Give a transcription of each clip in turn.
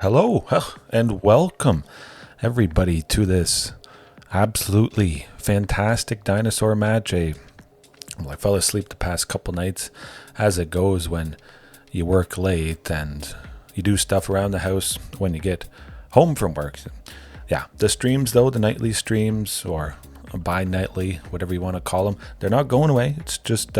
Hello and welcome everybody to this absolutely fantastic dinosaur match. I fell asleep the past couple nights, as it goes when you work late and you do stuff around the house when you get home from work. Yeah, the streams though, the nightly streams or bi-nightly, whatever you want to call them, they're not going away. It's just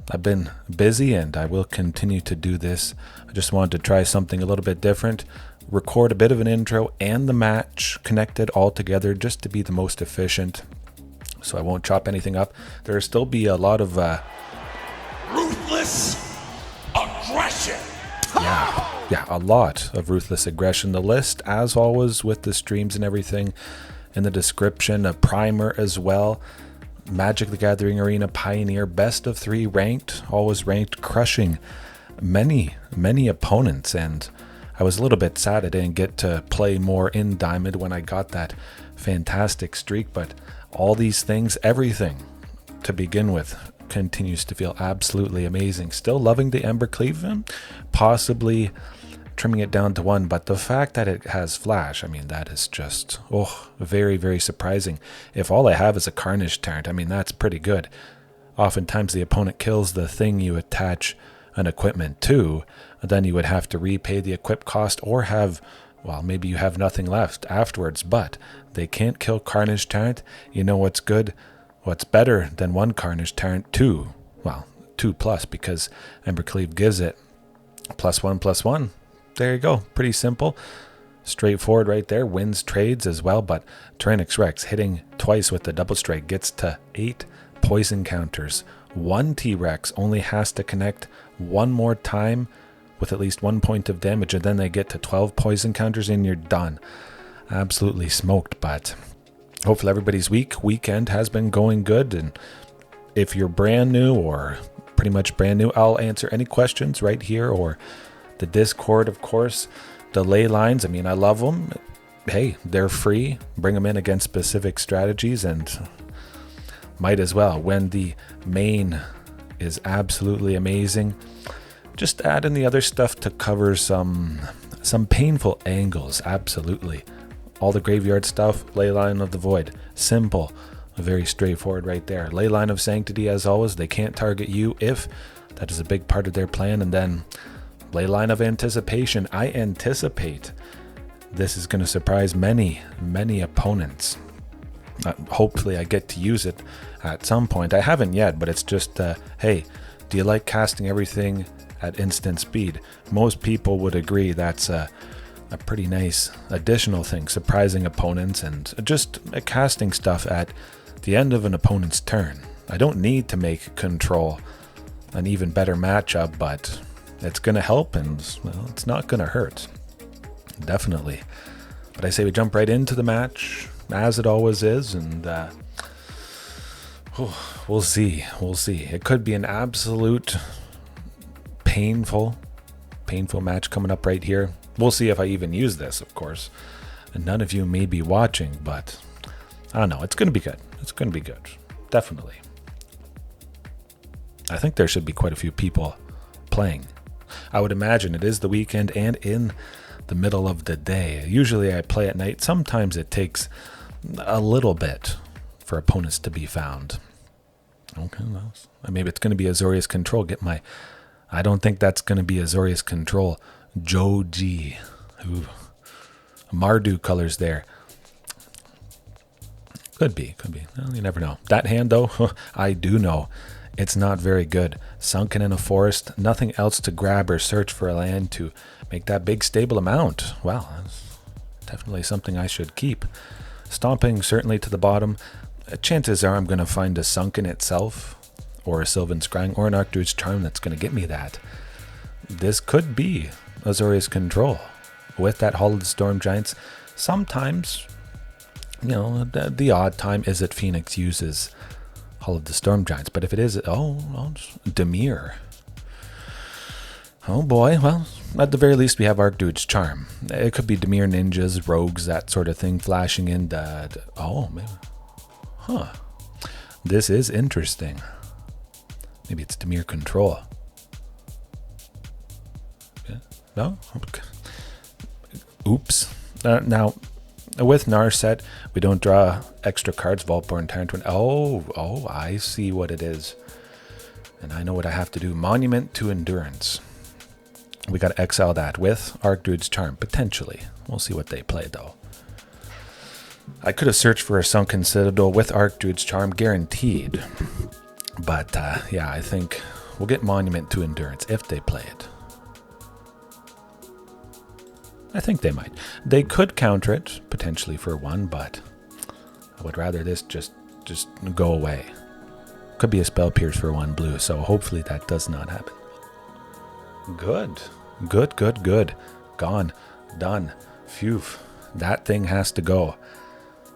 I've been busy and I will continue to do this. I just wanted to try something a little bit different, record a bit of an intro and the match connected all together just to be the most efficient. So I won't chop anything up. There'll still be a lot of ruthless aggression. Yeah, a lot of ruthless aggression. The list, as always, with the streams and everything in the description, a primer as well. Magic the Gathering Arena Pioneer, best of 3 ranked, always ranked, crushing many opponents. And I was a little bit sad I didn't get to play more in Diamond when I got that fantastic streak, but all these things, everything to begin with, continues to feel absolutely amazing. Still loving the Embercleave, possibly trimming it down to 1, but the fact that it has flash, I mean, that is just very surprising. If all I have is a Carnage Tyrant, I mean, that's pretty good. Oftentimes the opponent kills the thing you attach an equipment to, and then you would have to repay the equip cost or have, well, maybe you have nothing left afterwards, but they can't kill Carnage Tyrant. You know what's good? What's better than 1 Carnage Tyrant? 2. Well, 2+, because Embercleave gives it +1/+1. There you go. Pretty simple. Straightforward right there. Wins trades as well, but Tyrranax Rex hitting twice with the double strike gets to 8 poison counters. 1 T-Rex only has to connect 1 more time with at least 1 point of damage, and then they get to 12 poison counters and you're done. Absolutely smoked, but hopefully everybody's weekend has been going good. And if you're brand new or pretty much brand new, I'll answer any questions right here or the Discord, of course. The ley lines, I mean, I love them. Hey, they're free. Bring them in against specific strategies and might as well. When the main is absolutely amazing, just add in the other stuff to cover some painful angles. Absolutely. All the graveyard stuff, Leyline of the Void. Simple. Very straightforward right there. Leyline of Sanctity, as always. They can't target you if that is a big part of their plan. And then Leyline of Anticipation. I anticipate this is going to surprise many opponents. Hopefully I get to use it at some point. I haven't yet, but it's just, hey, do you like casting everything at instant speed? Most people would agree that's a pretty nice additional thing, surprising opponents and just casting stuff at the end of an opponent's turn. I don't need to make control an even better matchup, but it's going to help and, well, it's not going to hurt. Definitely. But I say we jump right into the match, as it always is, and we'll see. It could be an absolute painful match coming up right here. We'll see if I even use this, of course. And none of you may be watching, but I don't know. It's going to be good. It's going to be good. Definitely. I think there should be quite a few people playing. I would imagine it is the weekend and in the middle of the day. Usually I play at night. Sometimes it takes a little bit for opponents to be found. Okay, well, maybe it's going to be Azorius Control. I don't think that's going to be Azorius Control. Joe G. Ooh. Mardu colors there. Could be. Well, you never know. That hand, though, I do know. It's not very good. Sunken in a forest, nothing else to grab or search for a land to make that big stable amount. Well, that's definitely something I should keep. Stomping certainly to the bottom. Chances are I'm going to find a Sunken itself, or a Sylvan Scrying, or an Archdruid's Charm that's going to get me that. This could be Azorius Control with that Hall of the Storm Giants. Sometimes, you know, the odd time is that Phoenix uses Hall of the Storm Giants, but if it is, Dimir. Oh boy, well, at the very least we have Archdruid's Charm. It could be Dimir ninjas, rogues, that sort of thing, flashing in that. Oh, maybe. Huh. This is interesting. Maybe it's Dimir Control. Yeah. No? Okay. Oops. Now, with Narset, we don't draw extra cards. Vaultborn Tyrant. Oh, I see what it is. And I know what I have to do. Monument to Endurance. We got to exile that with Archdruid's Charm, potentially. We'll see what they play, though. I could have searched for a Sunken Citadel with Archdruid's Charm, guaranteed. But, yeah, I think we'll get Monument to Endurance if they play it. I think they might. They could counter it, potentially for one, but I would rather this just go away. Could be a Spell Pierce for 1 blue, so hopefully that does not happen. Good. Gone. Done. Phew. That thing has to go.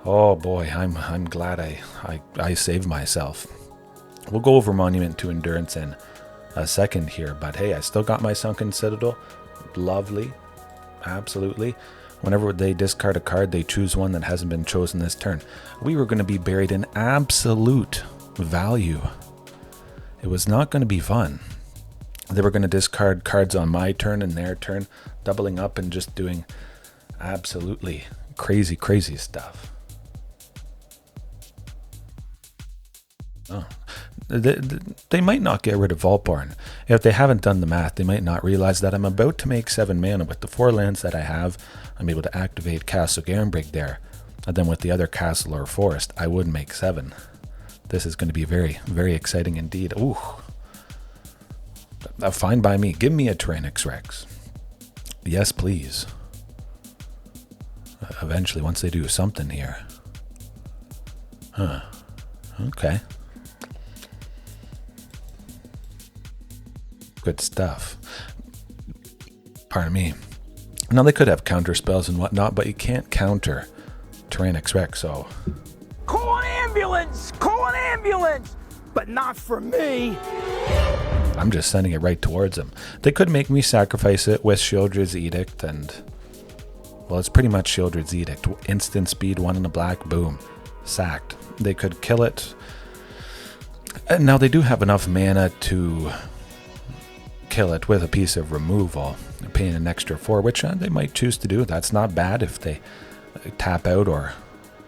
Oh boy, I'm glad I saved myself. We'll go over Monument to Endurance in a second here, but hey, I still got my Sunken Citadel. Lovely. Absolutely. Whenever they discard a card, they choose one that hasn't been chosen this turn. We were going to be buried in absolute value. It was not going to be fun. They were going to discard cards on my turn and their turn, doubling up and just doing absolutely crazy stuff. Oh. They might not get rid of Vaultborn. If they haven't done the math, they might not realize that I'm about to make 7 mana. With the 4 lands that I have, I'm able to activate Castle Garenbrig there. And then with the other castle or forest, I would make 7. This is going to be very exciting indeed. Ooh. Fine by me. Give me a Tyrranax Rex. Yes, please. Eventually, once they do something here. Huh. Okay. Good stuff. Pardon me. Now they could have counter spells and whatnot, but you can't counter Tyrranax Rex, so... Call an ambulance! Call an ambulance! But not for me! I'm just sending it right towards them. They could make me sacrifice it with Sheoldred's Edict, and... well, it's pretty much Sheoldred's Edict. Instant speed, 1 in a black, boom. Sacked. They could kill it. And now they do have enough mana to... kill it with a piece of removal, paying an extra 4, which they might choose to do. That's not bad if they tap out or,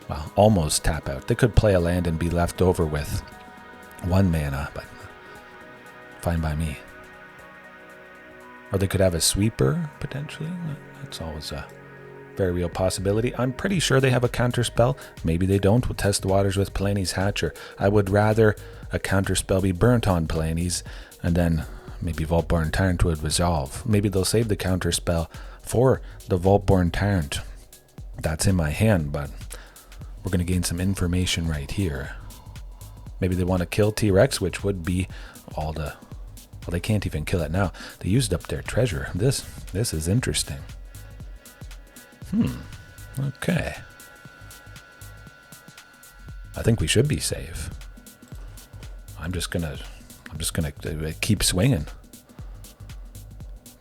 well, almost tap out. They could play a land and be left over with 1 mana, but fine by me. Or they could have a sweeper, potentially. That's always a very real possibility. I'm pretty sure they have a counter spell. Maybe they don't. We'll test the waters with Palani's Hatcher. I would rather a counter spell be burnt on Palani's, and then maybe Vaultborn Tyrant would resolve. Maybe they'll save the counter spell for the Vaultborn Tyrant. That's in my hand, but we're going to gain some information right here. Maybe they want to kill T-Rex, which would be all the... well, they can't even kill it now. They used up their treasure. This is interesting. Okay. I think we should be safe. I'm just gonna keep swinging.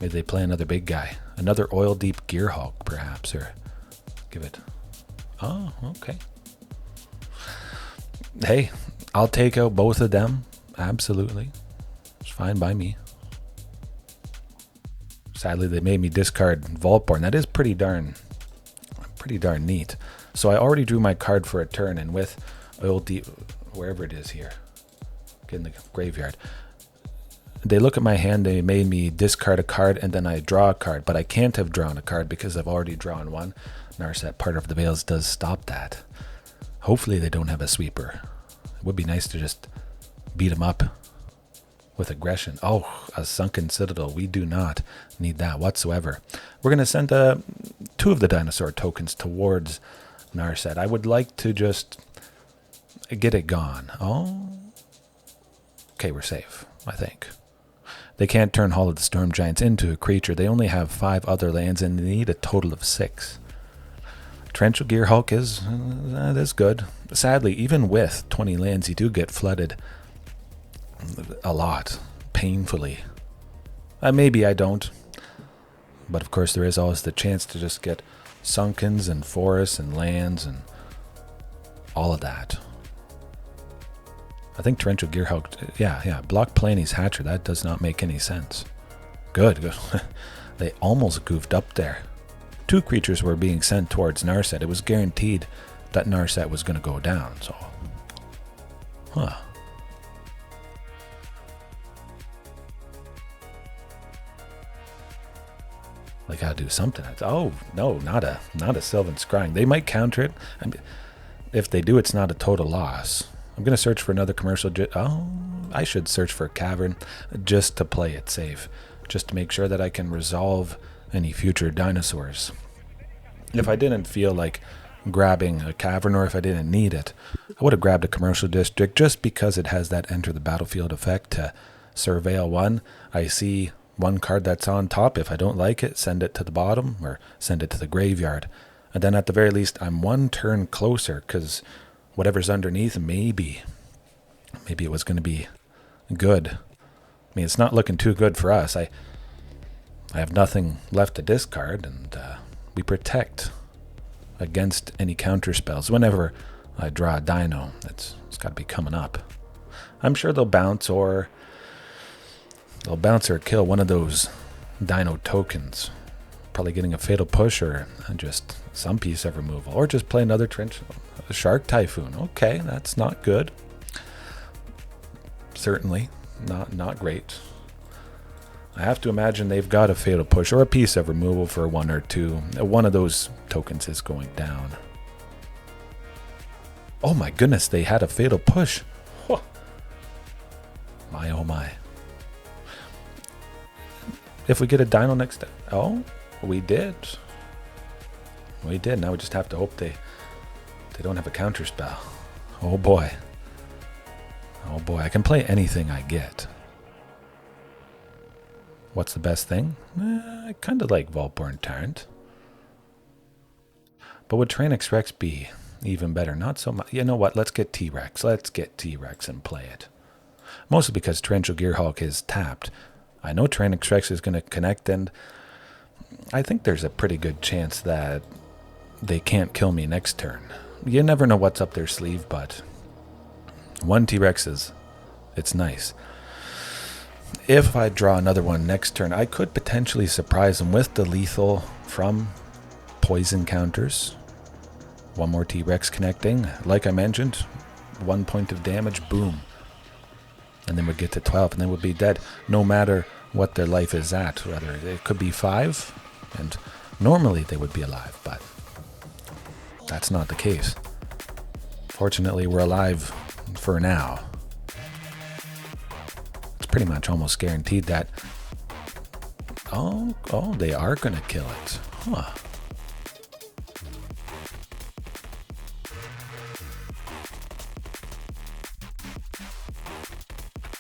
Maybe they play another big guy. Another Oil Deep Gearhulk, perhaps, or give it... oh, okay. Hey, I'll take out both of them. Absolutely. It's fine by me. Sadly, they made me discard Vaultborn. That is pretty darn neat. So I already drew my card for a turn, and with Oil Deep, wherever it is here, get in the graveyard. They look at my hand, they made me discard a card, and then I draw a card, but I can't have drawn a card because I've already drawn one. Narset, Part of the Veils, does stop that. Hopefully they don't have a sweeper. It would be nice to just beat them up with aggression. Oh, a Sunken Citadel. We do not need that whatsoever. We're going to send 2 of the dinosaur tokens towards Narset. I would like to just get it gone. Oh, okay, we're safe, I think. They can't turn Hall of the Storm Giants into a creature. They only have 5 other lands, and they need a total of 6. Torrential Gearhulk is good. Sadly, even with 20 lands, you do get flooded a lot, painfully. Maybe I don't. But of course, there is always the chance to just get Sunkens and forests and lands and all of that. I think Torrential Gearhulk, yeah, block Palani's Hatcher. That does not make any sense. Good. They almost goofed up there. 2 creatures were being sent towards Narset. It was guaranteed that Narset was going to go down, so... Huh. They gotta do something. Oh, no, not a Sylvan Scrying. They might counter it. I mean, if they do, it's not a total loss. I'm going to search for another commercial. Oh, I should search for a Cavern just to play it safe. Just to make sure that I can resolve any future dinosaurs. If I didn't feel like grabbing a Cavern, or if I didn't need it, I would have grabbed a commercial district just because it has that enter the battlefield effect to surveil 1. I see 1 card that's on top. If I don't like it, send it to the bottom or send it to the graveyard. And then at the very least, I'm 1 turn closer because whatever's underneath, maybe it was going to be good. I mean, it's not looking too good for us. I have nothing left to discard, and we protect against any counter spells. Whenever I draw a dino, it's got to be coming up. I'm sure they'll bounce or kill one of those dino tokens. Probably getting a fatal push or just some piece of removal, or just play another trench. A Shark Typhoon. Okay, that's not good. Certainly not great. I have to imagine they've got a fatal push or a piece of removal for 1 or 2. One of those tokens is going down. Oh my goodness, they had a fatal push. Huh. My oh my. If we get a dino next time. Oh, we did. We did. Now we just have to hope they don't have a counter spell. Oh boy. Oh boy, I can play anything I get. What's the best thing? I kind of like Vaultborn Tyrant. But would Tyrranax Rex be even better? Not so much. You know what? Let's get T-Rex. Let's get T-Rex and play it. Mostly because Torrential Gearhulk is tapped. I know Tyrranax Rex is going to connect, and I think there's a pretty good chance that they can't kill me next turn. You never know what's up their sleeve, but 1 T-Rex it's nice. If I draw another one next turn, I could potentially surprise them with the lethal from poison counters. 1 more T-Rex connecting. Like I mentioned, 1 point of damage, boom. And then we'd get to 12, and then we'd be dead, no matter what their life is at. Whether it could be 5, and normally they would be alive, but that's not the case. Fortunately, we're alive for now. It's pretty much almost guaranteed that... Oh, they are going to kill it. Huh.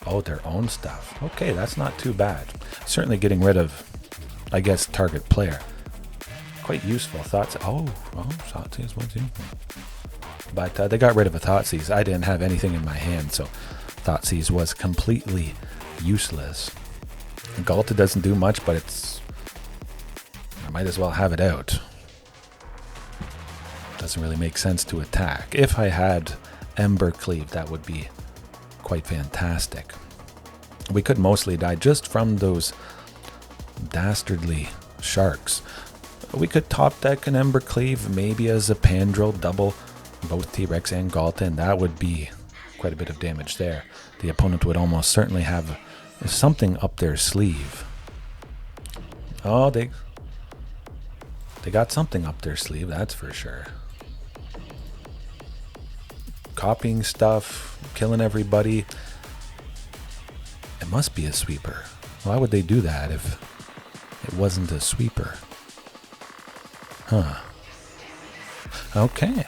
Oh, their own stuff. Okay, that's not too bad. Certainly getting rid of, I guess, target player. Quite useful. Thoughts. Oh, Thoughtseize was in. But they got rid of a Thoughtseize. I didn't have anything in my hand, so Thoughtseize was completely useless. Ghalta doesn't do much, but I might as well have it out. Doesn't really make sense to attack. If I had Embercleave, that would be quite fantastic. We could mostly die just from those dastardly sharks. We could top deck an Embercleave, maybe a Zopandrel, double both T-Rex and Ghalta, and that would be quite a bit of damage there. The opponent would almost certainly have something up their sleeve. Oh, they got something up their sleeve, that's for sure. Copying stuff, killing everybody. It must be a sweeper. Why would they do that if it wasn't a sweeper? Huh. Okay.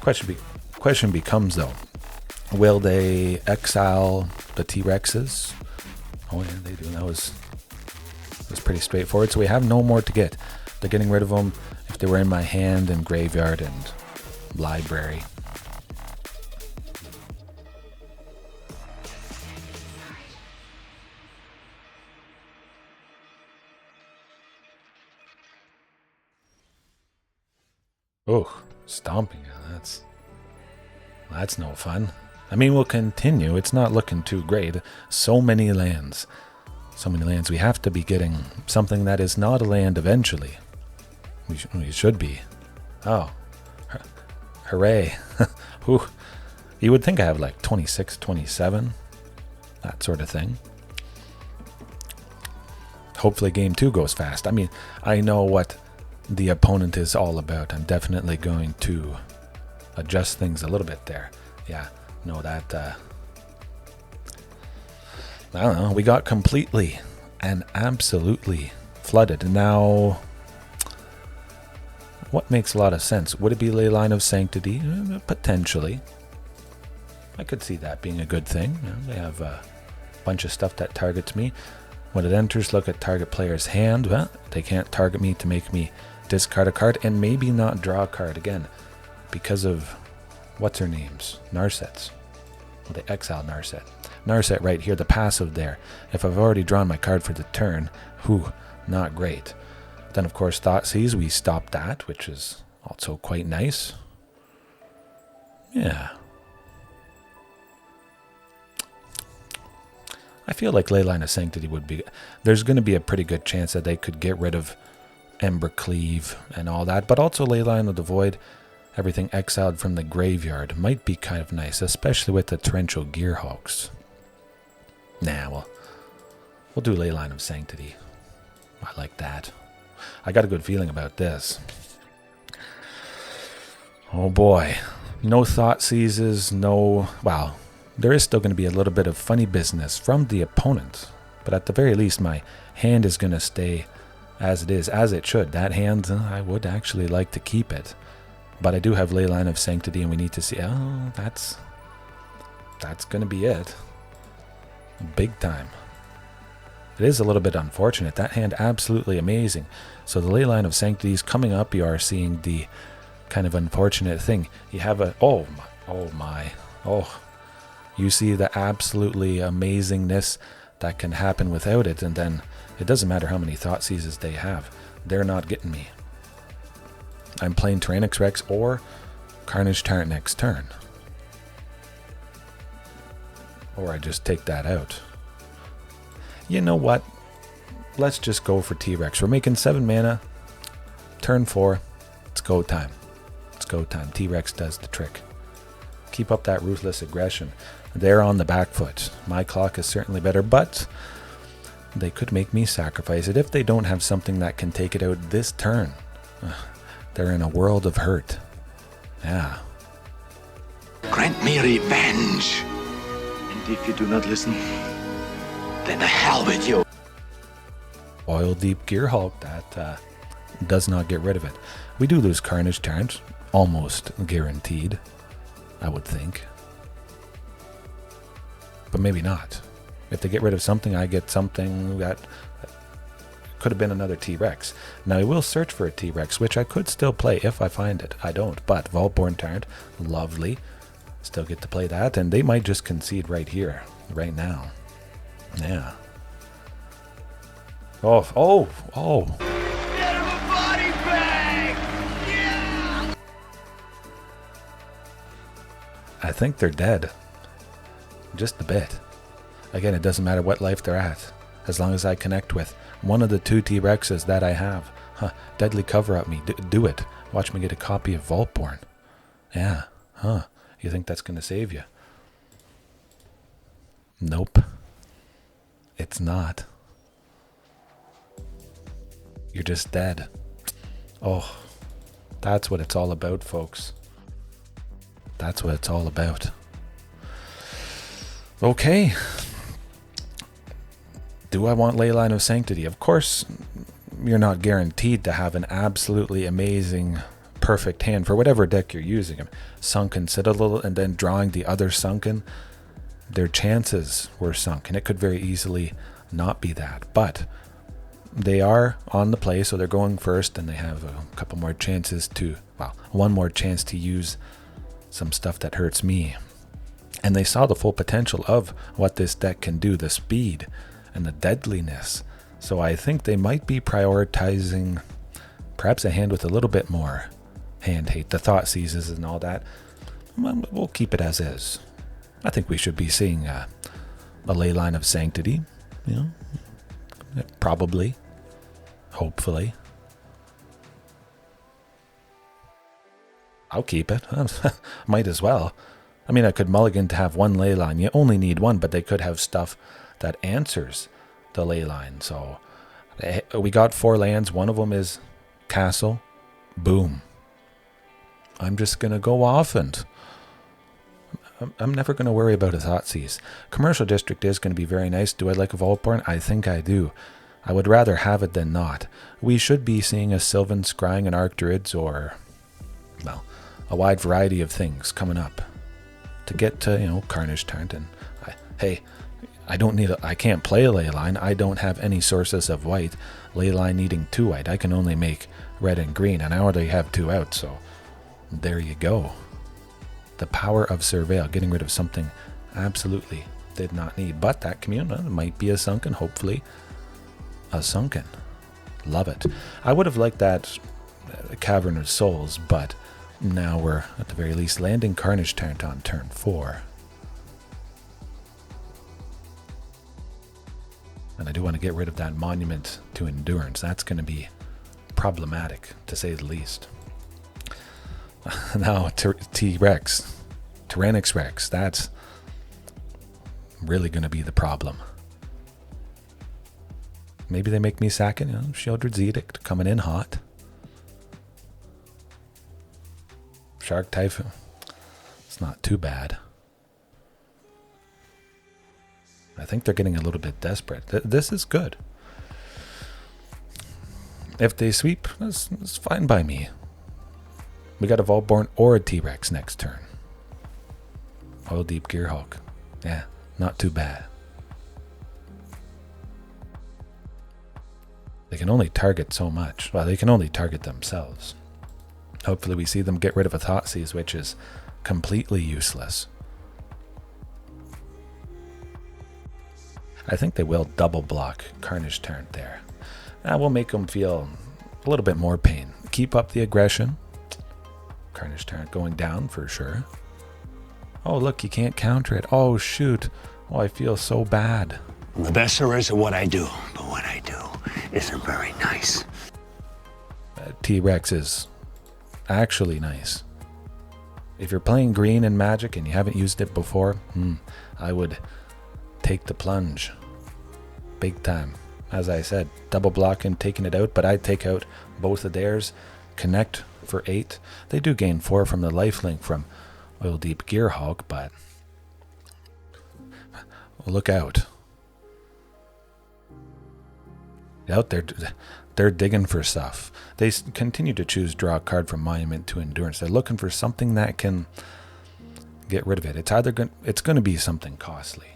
Question becomes, though, will they exile the T-Rexes? Oh yeah, they do. That was pretty straightforward. So we have no more to get. They're getting rid of them if they were in my hand and graveyard and library. Oh, Stomping Ground, that's no fun. I mean, we'll continue. It's not looking too great. So many lands. We have to be getting something that is not a land eventually. We should be. Oh. Hooray. Whew. You would think I have like 26, 27. That sort of thing. Hopefully game 2 goes fast. I mean, I know what the opponent is all about. I'm definitely going to adjust things a little bit there. Yeah, no, that... I don't know. We got completely and absolutely flooded. And now... What makes a lot of sense? Would it be Leyline of Sanctity? Potentially. I could see that being a good thing. You know, they have a bunch of stuff that targets me. When it enters, look at target player's hand. Well, they can't target me to make me discard a card and maybe not draw a card again because of what's her name's Narsets. Well, they exiled Narset. Narset right here, the passive there. If I've already drawn my card for the turn, whew, not great. Then, of course, Thoughtseize, we stopped that, which is also quite nice. Yeah. I feel like Leyline of Sanctity would be... There's going to be a pretty good chance that they could get rid of Embercleave and all that, but also Leyline of the Void, everything exiled from the graveyard, might be kind of nice, especially with the Torrential Gearhulks. Nah, well, we'll do Leyline of Sanctity. I like that. I got a good feeling about this. Oh boy. No Thoughtseizes, no... Wow. There is still going to be a little bit of funny business from the opponent. But at the very least, my hand is going to stay as it is, as it should. That hand, I would actually like to keep it. But I do have Leyline of Sanctity, and we need to see... Oh, that's going to be it. Big time. It is a little bit unfortunate. That hand, absolutely amazing. So the Leyline of Sanctity is coming up. You are seeing the kind of unfortunate thing. You have a... Oh my. You see the absolutely amazingness that can happen without it. And then it doesn't matter how many Thoughtseizes they have. They're not getting me. I'm playing Tyrranax Rex or Carnage Tyrant next turn. Or I just take that out. You know what? Let's just go for T-Rex. We're making 7 mana. Turn 4. It's go time. It's go time. T-Rex does the trick. Keep up that ruthless aggression. They're on the back foot. My clock is certainly better, but they could make me sacrifice it if they don't have something that can take it out this turn. They're in a world of hurt. Yeah. Grant me revenge. And if you do not listen, then the hell with you. Oil Deep Gearhulk, that does not get rid of it. We do lose Carnage Tyrant, almost guaranteed, I would think. But maybe not. If they get rid of something, I get something that could have been another T-Rex. Now, I will search for a T-Rex, which I could still play if I find it. I don't, but Vaultborn Tyrant, lovely. Still get to play that, and they might just concede right here, right now. Yeah. Oh. Get him a body bag! Yeah! I think they're dead. Just a bit. Again, it doesn't matter what life they're at, as long as I connect with one of the 2 T-Rexes that I have. Deadly Cover-Up me. Do it. Watch me get a copy of Vaultborn. Yeah. You think that's going to save you? Nope. It's not. You're just dead. Oh, that's what it's all about, folks. That's what it's all about. Okay. Do I want Leyline of Sanctity? Of course, you're not guaranteed to have an absolutely amazing, perfect hand for whatever deck you're using. Sunken Citadel and then drawing the other Sunken, their chances were sunk, and it could very easily not be that. But they are on the play, so they're going first, and they have a couple more chances to, well, one more chance to use some stuff that hurts me. And they saw the full potential of what this deck can do, the speed and the deadliness. So I think they might be prioritizing perhaps a hand with a little bit more hand hate, the Thoughtseizes and all that. We'll keep it as is. I think we should be seeing a Leyline of Sanctity, you know, probably, hopefully. I'll keep it. Might as well. I mean, I could mulligan to have one ley line. You only need one, but they could have stuff that answers the ley line. So we got 4 lands. One of them is Castle. Boom. I'm just going to go off, and I'm never going to worry about a Thoughtseize. Commercial District is going to be very nice. Do I like a Vaultborn? I think I do. I would rather have it than not. We should be seeing a Sylvan Scrying and Archdruids, or, well, a wide variety of things coming up to get to, you know, Carnage Tyrant. And hey, I can't play a ley line. I don't have any sources of white. Ley line needing 2 white. I can only make red and green, and I already have 2 out, so there you go. The power of Surveil, getting rid of something absolutely did not need. But that Commune might be a Sunken, hopefully a Sunken. Love it. I would have liked that Cavern of Souls, but now we're at the very least landing Carnage Tyrant on turn 4. And I do want to get rid of that Monument to Endurance. That's going to be problematic, to say the least. Now, T-Rex. Tyrranax Rex. That's really going to be the problem. Maybe they make me sack it. You know, Sheoldred's Edict coming in hot. Shark Typhoon. It's not too bad. I think they're getting a little bit desperate. This is good. If they sweep, that's fine by me. We got a Vaultborn or a T-Rex next turn. Oil Deep Gearhulk. Yeah, not too bad. They can only target so much. Well, they can only target themselves. Hopefully we see them get rid of a Thoughtseize, which is completely useless. I think they will double block Carnage Tyrant there. That will make them feel a little bit more pain. Keep up the aggression. Carnage Tyrant going down for sure. Oh, look, you can't counter it. Oh, shoot. Oh, I feel so bad. I'm the best there is at what I do, but what I do isn't very nice. T-Rex is actually nice. If you're playing green in Magic and you haven't used it before, I would take the plunge. Big time. As I said, double blocking, taking it out, but I'd take out both of theirs. Connect for 8. They do gain 4 from the lifelink from Oil Deep Gearhulk, but look out. Out there, they're digging for stuff. They continue to choose draw a card from Monument to Endurance. They're looking for something that can get rid of it. It's going to be something costly.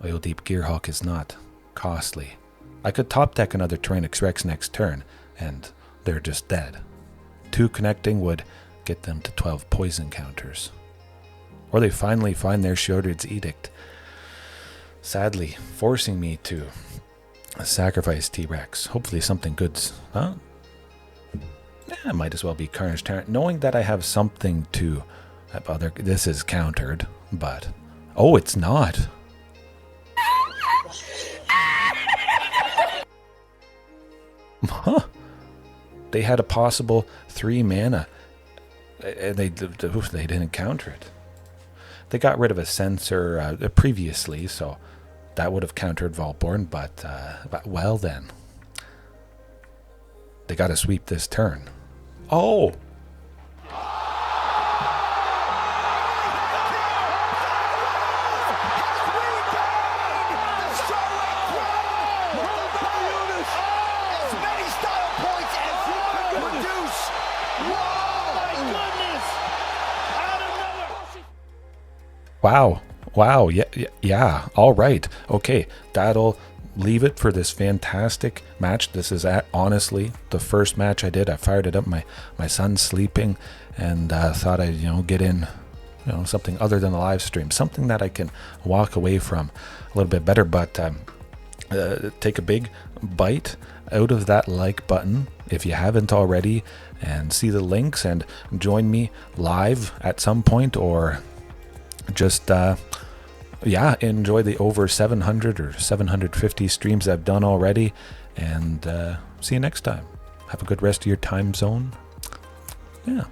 Oil Deep Gearhulk is not costly. I could top deck another Tyrranax Rex next turn, and they're just dead. 2 connecting would get them to 12 poison counters. Or they finally find their Sheoldred's Edict, sadly forcing me to sacrifice T-Rex. Hopefully something good's... Huh? Yeah, it might as well be Carnage Tyrant. Knowing that I have something to... This is countered, but... Oh, it's not. Huh? They had a possible 3 mana. They didn't counter it. They got rid of a Censor previously, so that would have countered Vaultborn, but well then. They got to sweep this turn. Oh! Wow, yeah, all right. Okay, that'll leave it for this fantastic match. This is honestly the first match I did. I fired it up. My son's sleeping, and thought I'd get in something other than a live stream, something that I can walk away from a little bit better. But take a big bite out of that like button if you haven't already, and see the links, and join me live at some point, or just enjoy the over 700 or 750 streams I've done already, and see you next time. Have a good rest of your time zone. Yeah.